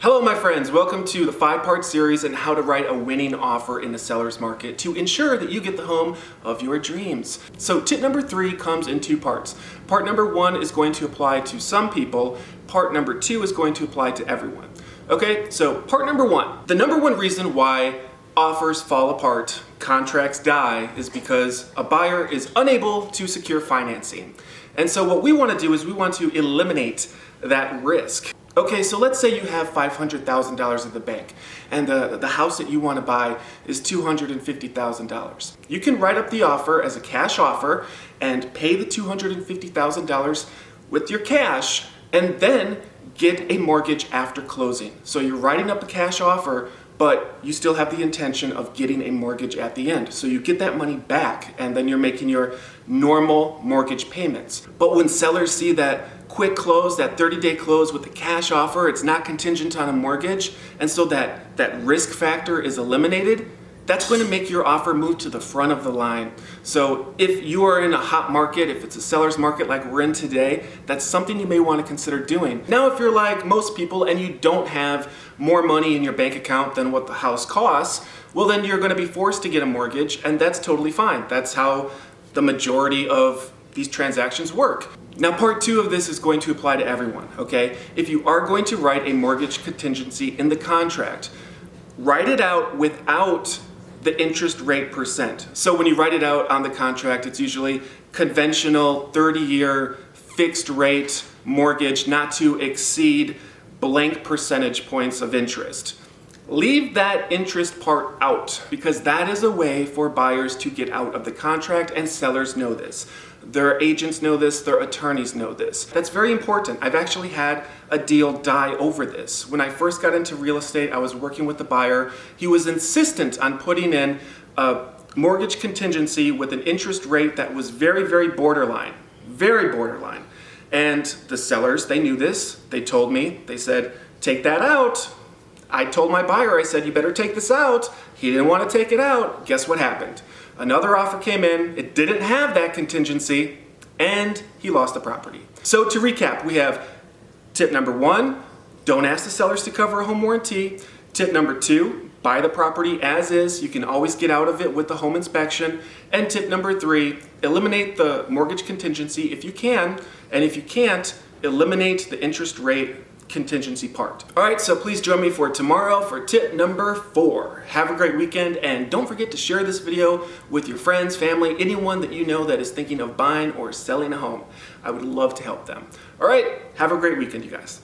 Hello my friends, welcome to the 5-part series on how to write a winning offer in the seller's market to ensure that you get the home of your dreams. So tip number 3 comes in 2 parts. Part number 1 is going to apply to some people. Part number 2 is going to apply to everyone. Okay, so part number 1. The number 1 reason why offers fall apart, contracts die, is because a buyer is unable to secure financing. And so what we want to do is we want to eliminate that risk. Okay, so let's say you have $500,000 in the bank and the house that you want to buy is $250,000. You can write up the offer as a cash offer and pay the $250,000 with your cash and then get a mortgage after closing. So you're writing up a cash offer, but you still have the intention of getting a mortgage at the end. So you get that money back and then you're making your normal mortgage payments. But when sellers see that quick close, that 30-day close with the cash offer, it's not contingent on a mortgage, and so that risk factor is eliminated, that's going to make your offer move to the front of the line. So if you are in a hot market, if it's a seller's market like we're in today, that's something you may want to consider doing. Now, if you're like most people and you don't have more money in your bank account than what the house costs, well then you're going to be forced to get a mortgage, and that's totally fine. That's how the majority of these transactions work. Now, part 2 of this is going to apply to everyone, okay? If you are going to write a mortgage contingency in the contract, write it out without the interest rate percent. So when you write it out on the contract, it's usually conventional 30-year fixed rate mortgage not to exceed blank percentage points of interest. Leave that interest part out because that is a way for buyers to get out of the contract, and sellers know this. Their agents know this, their attorneys know this. That's very important. I've actually had a deal die over this. When I first got into real estate, I was working with the buyer. He was insistent on putting in a mortgage contingency with an interest rate that was very, very borderline. Very borderline. And the sellers, they knew this. They told me, they said, take that out. I told my buyer, I said, you better take this out. He didn't want to take it out. Guess what happened? Another offer came in, it didn't have that contingency, and he lost the property. So to recap, we have tip number 1, don't ask the sellers to cover a home warranty. Tip number 2, buy the property as is. You can always get out of it with the home inspection. And tip number 3, eliminate the mortgage contingency if you can, and if you can't, eliminate the interest rate contingency part. All right, so please join me for tomorrow for tip number 4. Have a great weekend, and don't forget to share this video with your friends, family, anyone that you know that is thinking of buying or selling a home. I would love to help them. All right, have a great weekend, you guys.